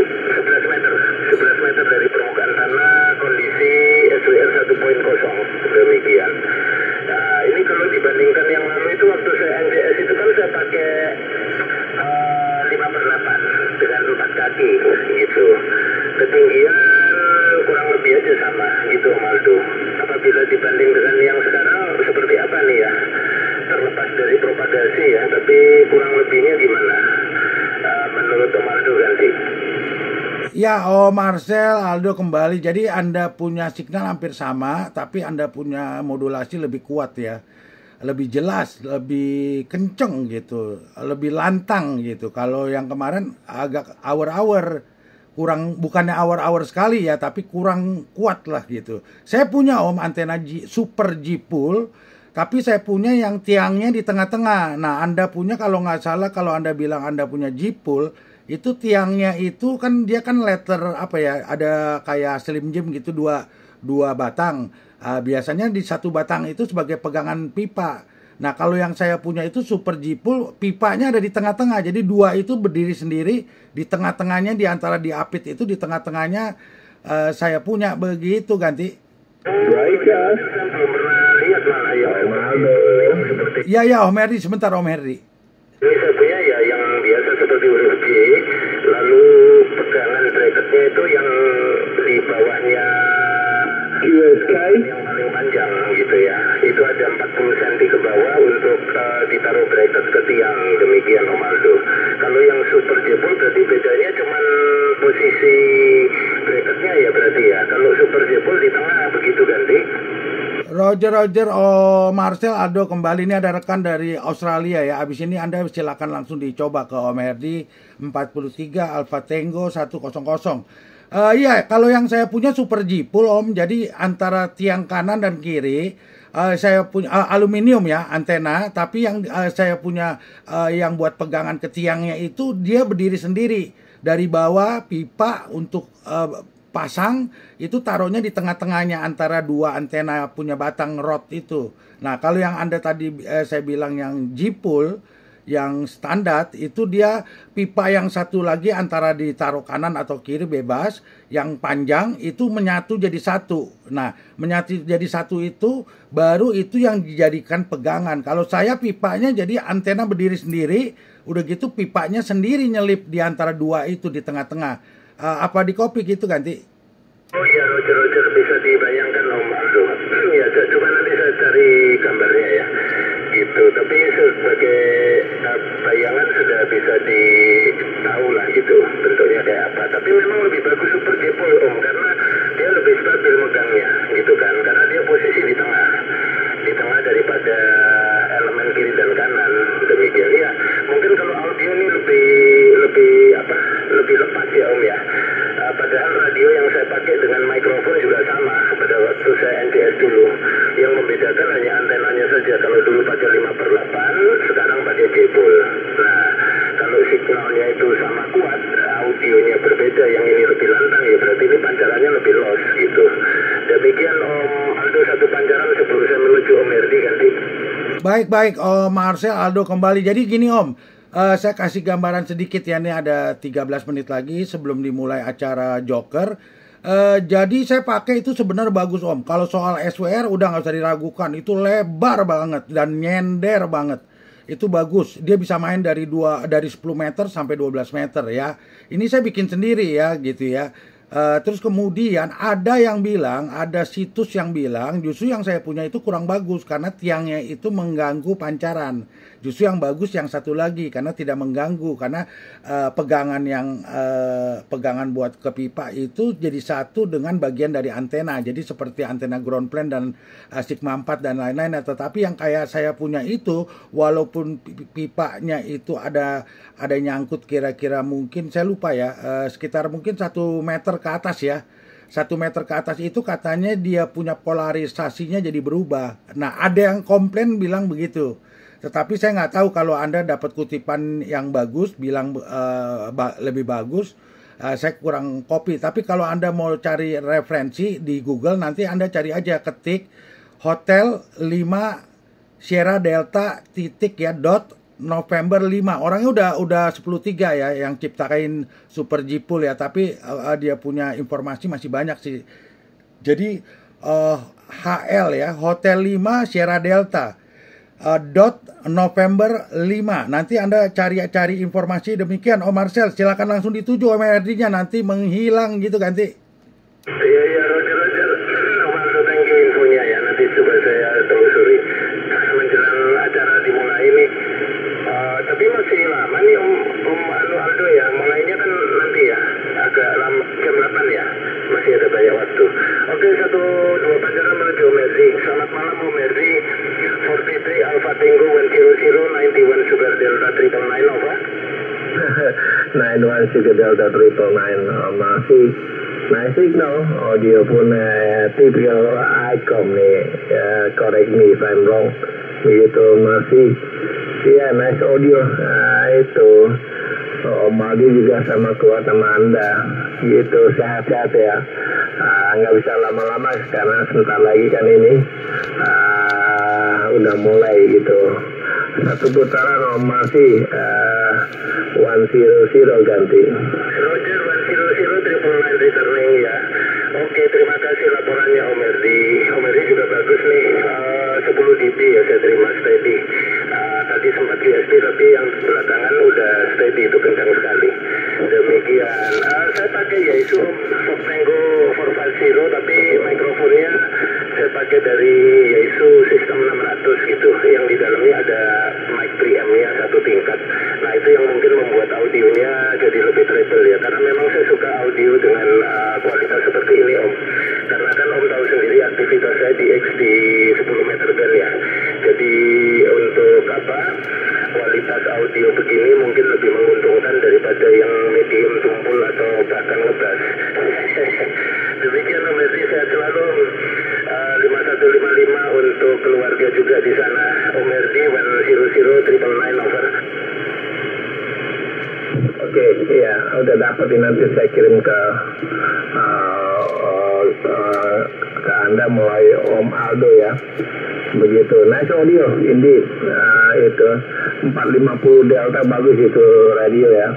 11 meter. 11 meter dari permukaan tanah, kondisi SWR 1.0. Demikian. Nah, ini kalau dibandingkan yang lalu itu waktu saya NCS itu kan saya pakai 5/8 dengan 4 kaki gitu. Ketinggian kurang lebih aja sama gitu Om Aldo. Apabila dibanding dengan yang sekarang seperti apa nih ya? Terlepas dari propagasi ya, tapi kurang lebihnya gimana? Menurut Om Aldo ganti. Ya, Om Marcel, Aldo kembali. Jadi Anda punya signal hampir sama, tapi Anda punya modulasi lebih kuat ya. Lebih jelas, lebih kenceng gitu, lebih lantang gitu. Kalau yang kemarin agak hour-hour, kurang, bukannya hour-hour sekali ya, tapi kurang kuat lah gitu. Saya punya Om antena Super G-Pool, tapi saya punya yang tiangnya di tengah-tengah. Nah, Anda punya kalau nggak salah, kalau Anda bilang Anda punya G-Pool, itu tiangnya itu kan dia kan letter apa ya, ada kayak Slim Jim gitu, dua batang. Biasanya di satu batang itu sebagai pegangan pipa. Nah, kalau yang saya punya itu Super G-Pool, pipanya ada di tengah-tengah. Jadi dua itu berdiri sendiri, di tengah-tengahnya di antara diapit itu di tengah-tengahnya saya punya begitu ganti. Baik ya. Belum pernah lihat malah ya Om Aldo yang seperti Ya Om Herdi, sebentar Om Herdi. ini saya punya ya yang biasa seperti huruf J, lalu pegangan bracketnya itu yang di bawahnya QSK yang paling panjang gitu ya. Itu ada 40 cm ke bawah untuk ditaruh bracket ke tiang, demikian Om Aldo. Kalau yang Super J-Pool berarti bedanya cuman posisi bracketnya ya berarti ya. Kalau Super J-Pool di tengah begitu ganti. Roger, Om Marcel, Aldo kembali. Ini ada rekan dari Australia ya. Abis ini Anda silakan langsung dicoba ke Om Herdi 43 Alpha Tango 100. Iya, kalau yang saya punya Super G-Pool Om, jadi antara tiang kanan dan kiri saya punya aluminium ya antena, tapi yang saya punya yang buat pegangan ke tiangnya itu dia berdiri sendiri. Dari bawah pipa untuk pasang itu taruhnya di tengah-tengahnya antara dua antena punya batang rod itu. Nah, kalau yang Anda tadi saya bilang yang G-Pool yang standar itu dia pipa yang satu lagi antara ditaruh kanan atau kiri bebas, yang panjang itu menyatu jadi satu. Nah, menyatu jadi satu itu baru itu yang dijadikan pegangan. Kalau saya pipanya jadi antena berdiri sendiri, udah gitu pipanya sendiri nyelip di antara dua itu di tengah-tengah. Apa di kopi gitu ganti? Oh iya Roger bisa dibayangkan Om Aldo. Ya coba nanti saya cari gambarnya ya. Gitu. Tapi sebagai bayangan sudah bisa ditahu lah gitu bentuknya kayak apa. Tapi memang lebih bagus Super J-Pool Om karena dia lebih stabil megangnya gitu kan. Karena dia posisi di tengah daripada elemen kiri dan kanan. Demikian ya. Mungkin kalau audio ini lebih lepas ya Om ya. Padahal radio yang saya pakai dengan mikrofon juga sama pada waktu saya NTS dulu. Yang membedakan hanya antenanya saja. Kalau dulu pakai 5/8, sekarang pakai J-Pool. Nah, kalau signalnya itu sama kuat, audionya berbeda, yang ini lebih lantang ya berarti ini pancarannya lebih loss gitu. Demikian Om Aldo, satu pancaran sebelum saya menuju Om Herdi ganti. Baik Om Marcel, Aldo kembali. Jadi gini Om, saya kasih gambaran sedikit ya, ini ada 13 menit lagi sebelum dimulai acara Joker. Jadi saya pakai itu sebenarnya bagus Om. Kalau soal SWR udah nggak usah diragukan, itu lebar banget dan nyender banget. Itu bagus, dia bisa main dari 10 meter sampai 12 meter ya. Ini saya bikin sendiri ya gitu ya. Terus kemudian ada situs yang bilang justru yang saya punya itu kurang bagus karena tiangnya itu mengganggu pancaran. Justru yang bagus yang satu lagi karena tidak mengganggu, karena pegangan buat ke pipa itu jadi satu dengan bagian dari antena. Jadi seperti antena ground plane dan Sigma 4 dan lain-lain. Tetapi yang kayak saya punya itu walaupun pipanya itu ada nyangkut kira-kira mungkin saya lupa ya, sekitar mungkin 1 meter ke atas ya. 1 meter ke atas itu katanya dia punya polarisasinya jadi berubah. Nah, ada yang komplain bilang begitu. Tetapi saya nggak tahu kalau Anda dapat kutipan yang bagus, bilang lebih bagus. Saya kurang copy. Tapi kalau Anda mau cari referensi di Google, nanti Anda cari aja, ketik Hotel 5 Sierra Delta titik ya November 5. Orangnya udah 10.3 ya yang ciptain Super Jipul ya, tapi dia punya informasi masih banyak sih. Jadi HL ya, Hotel 5 Sierra Delta. November 5. Nanti Anda cari informasi demikian Om Marcel. Silakan langsung dituju OMRD-nya, nanti menghilang gitu ganti. Iya, Roger. Om Aldo, thank you infonya ya. Nanti coba saya telusuri menjelang acara dimulai ini. Tapi masih lama nih Om Aldo ya. Mulainya kan nanti ya, agak lama, jam 8 ya. Masih ada banyak waktu. Oke, 1-2 pelajaran menuju OMRD. Selamat malam OMRD. 43 Alpha Tango 100 91 Sugar Delta 999 over. 91 Sugar Delta 999 masih nice signal. Audio pun typical ICOM nih, correct me if I'm wrong. Begitu masih nice audio. Itu Om Aldi juga sama keluarga Anda gitu, sehat-sehat ya. Nggak bisa lama-lama karena sebentar lagi kan ini udah mulai gitu. Satu putaran Om masih 100 ganti. Roger 100 999 returning ya. Oke, terima kasih laporannya Om Erdi. Om Erdi juga bagus nih, 10 dB ya saya terima steady. Tadi sempat USB tapi yang belakangan udah steady, itu kencang sekali. Demikian, saya pakai yaitu Fox Tango 450 tapi mikrofonnya saya pakai dari yaitu sistem 600 gitu, yang di dalamnya ada mic preamp-nya 1 tingkat. Nah itu yang mungkin membuat audionya jadi lebih treble ya, karena memang saya suka audio dengan kualitas seperti ini Om. Karena kan Om tahu sendiri aktivitas saya di XD 10 meter band ya. Jadi untuk kualitas audio begini mungkin lebih menguntungkan daripada yang medium tumpul atau bahkan ngebas. Demikian Om Erdi, sehat selalu. 5155 untuk keluarga juga di sana. Om Erdi 100 999 over. Oke, iya, udah dapat nanti saya kirim ke Anda mulai Om Aldo ya. Begitu, nice audio, indeed. Itu 450 Delta bagus itu radio ya.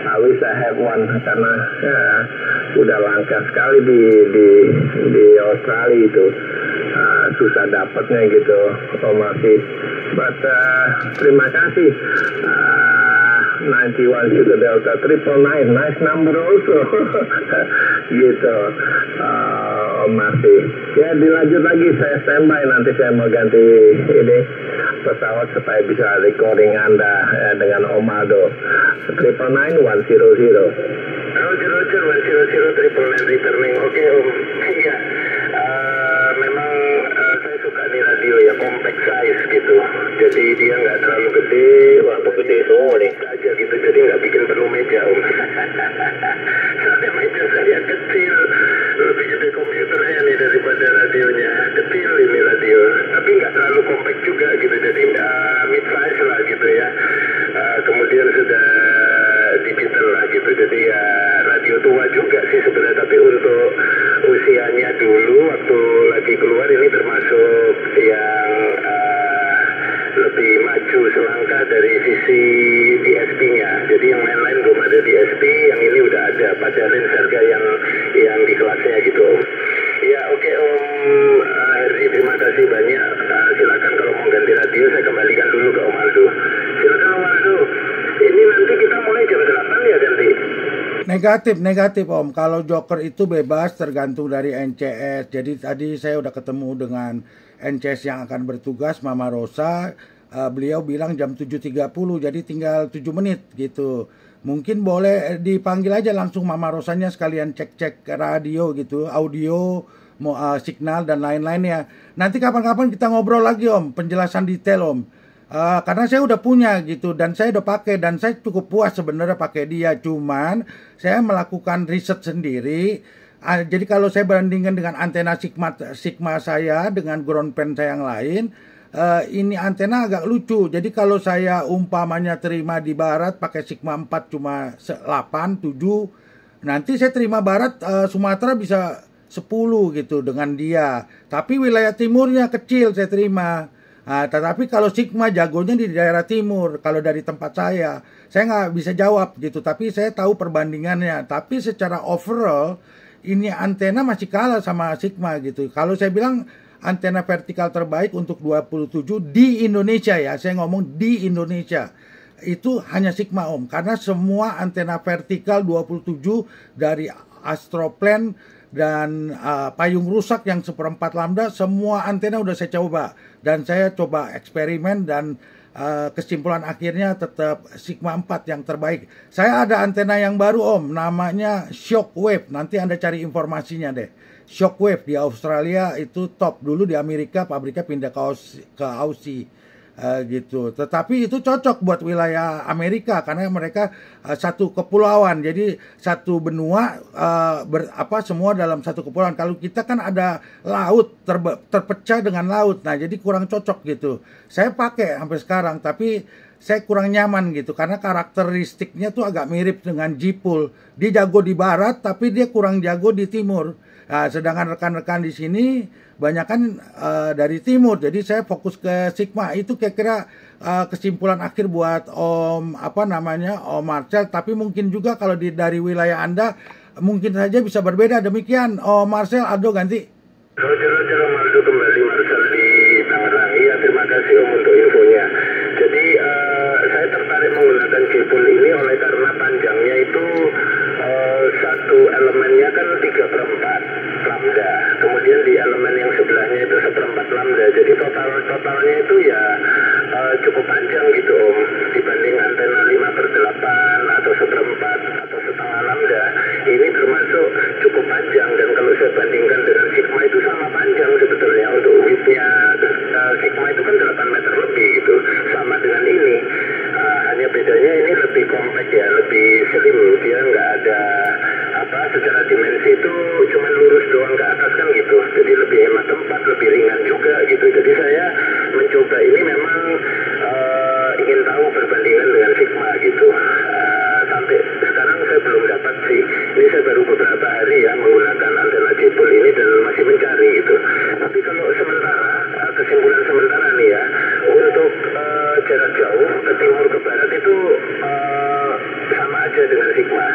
I wish I have one karena udah langka sekali di Australia itu. Susah dapatnya gitu, masih. But terima kasih. 91 Sugar Delta 999, nice number also. Gitu. Masih. Ya dilanjut lagi, saya standby, nanti saya mau ganti ini pesawat supaya bisa recording Anda dengan Om Aldo. 999 100. Roger 100 999 returning. Oke Om. Iya. Memang saya suka nih radio ya, compact size gitu. Jadi dia nggak terlalu gede, walaupun gede semua nih aja gitu. Jadi nggak bikin penuh meja Om. Soalnya meja saya kecil, lebih gede komputernya nih daripada radionya. Kecil ini radio, tapi nggak terlalu compact juga gitu. Jadi mid size lah gitu ya. Kemudian sudah digital lah gitu. Jadi ya radio tua juga sih sebenarnya, tapi untuk usianya dulu waktu lagi keluar ini termasuk yang lebih maju selangkah dari sisi DSP-nya. Jadi yang lain-lain belum ada DSP, yang ini udah ada pada range harga yang di kelasnya gitu Om. Ya oke Om Herdi, terima kasih banyak. Silakan kalau mau ganti radio saya kembalikan dulu ke Om Aldo. Silakan Om Aldo. Ini nanti kita mulai jam 8 ya ganti. Negatif Om. Kalau joker itu bebas tergantung dari NCS. Jadi tadi saya udah ketemu dengan NCS yang akan bertugas, Mama Rosa. Beliau bilang jam 7.30, jadi tinggal 7 menit gitu. Mungkin boleh dipanggil aja langsung Mama Rosanya, sekalian cek-cek radio gitu, audio, signal dan lain-lainnya. Nanti kapan-kapan kita ngobrol lagi Om, penjelasan detail Om. Karena saya udah punya gitu dan saya udah pakai dan saya cukup puas sebenarnya pakai dia, cuman saya melakukan riset sendiri. Jadi kalau saya bandingkan dengan antena Sigma saya dengan ground pen saya yang lain, ini antena agak lucu. Jadi kalau saya umpamanya terima di barat pakai Sigma 4 cuma 8, 7, nanti saya terima barat Sumatera bisa 10 gitu dengan dia. Tapi wilayah timurnya kecil saya terima. Nah, tetapi kalau Sigma jagonya di daerah timur, kalau dari tempat saya nggak bisa jawab gitu. Tapi saya tahu perbandingannya. Tapi secara overall, ini antena masih kalah sama Sigma gitu. Kalau saya bilang antena vertikal terbaik untuk 27 di Indonesia ya, saya ngomong di Indonesia, itu hanya Sigma Om. Karena semua antena vertikal 27 dari Astroplan dan payung rusak yang 1/4 lambda, semua antena udah saya coba dan saya coba eksperimen dan kesimpulan akhirnya tetap Sigma 4 yang terbaik. Saya ada antena yang baru Om, namanya Shockwave, nanti Anda cari informasinya deh. Shockwave di Australia itu top, dulu di Amerika pabriknya pindah ke Aussie. Gitu. Tetapi itu cocok buat wilayah Amerika karena mereka satu kepulauan, jadi satu benua semua dalam satu kepulauan. Kalau kita kan ada laut terpecah dengan laut, nah jadi kurang cocok gitu. Saya pakai sampai sekarang, tapi saya kurang nyaman gitu karena karakteristiknya tuh agak mirip dengan Jipul. Dia jago di barat, tapi dia kurang jago di timur. Nah, sedangkan rekan-rekan di sini banyak kan dari timur, jadi saya fokus ke Sigma. Itu kira-kira kesimpulan akhir buat Om Om Marcel. Tapi mungkin juga kalau dari wilayah Anda mungkin saja bisa berbeda. Demikian Om Marcel, Aldo ganti. Roger Om Aldo kembali, Marcel di Tangerang. Iya, terima kasih Om untuk infonya. Jadi saya tertarik menggunakan Jipul ini oleh karena panjangnya itu satu elemennya kan 3/4 lambda, kemudian di elemen yang sebelahnya itu 1/4 lambda, jadi totalnya itu ya cukup panjang gitu Om, dibanding antena 5/8 atau 1/4 atau setengah lambda, ini termasuk cukup panjang. Dan kalau saya bandingkan dengan Sigma itu sama panjang sebetulnya, untuk widthnya Sigma itu kan 8 meter lebih gitu, sama dengan ini. Hanya bedanya ini lebih compact ya, lebih slim, dia nggak ada secara dimensi itu cuma lurus doang ke atas kan gitu, jadi lebih hemat tempat, lebih ringan juga gitu. Jadi saya mencoba ini memang ingin tahu perbandingan dengan Sigma gitu. Sampai sekarang saya belum dapat sih, ini saya baru beberapa hari ya menggunakan antena Jipul ini dan masih mencari gitu. Tapi kalau sementara, kesimpulan sementara nih ya, untuk jarak jauh ke timur ke barat itu sama aja dengan Sigma.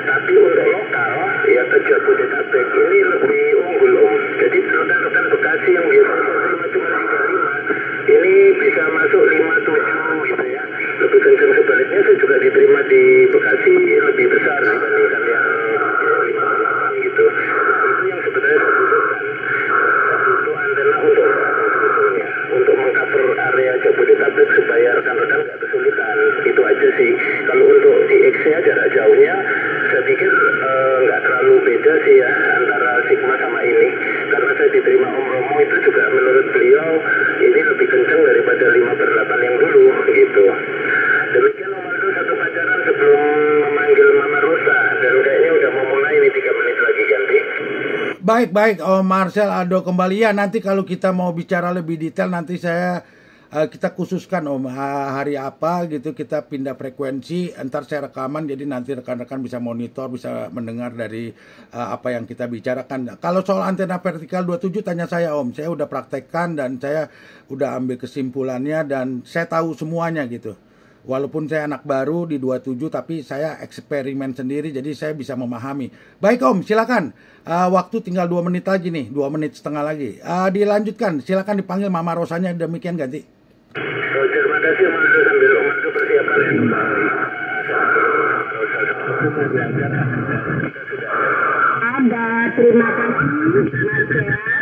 Tapi untuk lokal ya ke Jabodetabek ini lebih unggul Om. Jadi rekan-rekan Bekasi yang biasanya cuma 35, ini bisa masuk 57 gitu ya. Lebih kencang. Sebaliknya saya juga diterima di Bekasi lebih besar dibandingkan yang 58 gitu. Itu yang sebenarnya saya butuhkan. Untuk antena untuk sebetulnya, untuk mengcover area Jabodetabek supaya rekan-rekan nggak kesulitan. Itu aja sih. Kalau untuk di X-nya jarak jauhnya saya pikir nggak terlalu beda sih ya antara Sigma sama ini, karena saya diterima Om Romo itu juga menurut beliau ini lebih kencang daripada 5/8 yang dulu gitu. Demikian Om Aldo, satu pacaran sebelum memanggil Mama Rosa, dan kayaknya udah mau mulai ini 3 menit lagi ganti. Baik Om Marcel, Aldo kembali ya. Nanti kalau kita mau bicara lebih detail nanti kita khususkan Om hari apa gitu, kita pindah frekuensi, entar saya rekaman, jadi nanti rekan-rekan bisa monitor, bisa mendengar dari apa yang kita bicarakan. Kalau soal antena vertikal 27 tanya saya Om, saya udah praktekkan dan saya udah ambil kesimpulannya dan saya tahu semuanya gitu. Walaupun saya anak baru di 27 tapi saya eksperimen sendiri, jadi saya bisa memahami. Baik Om, silakan. Waktu tinggal 2 menit lagi nih, 2 menit setengah lagi. Dilanjutkan, silakan dipanggil Mama Rosanya, demikian ganti. Terima kasih Om Aldo, sambil Om Aldo persiapan ya kembali. Ada, terima kasih Marcel.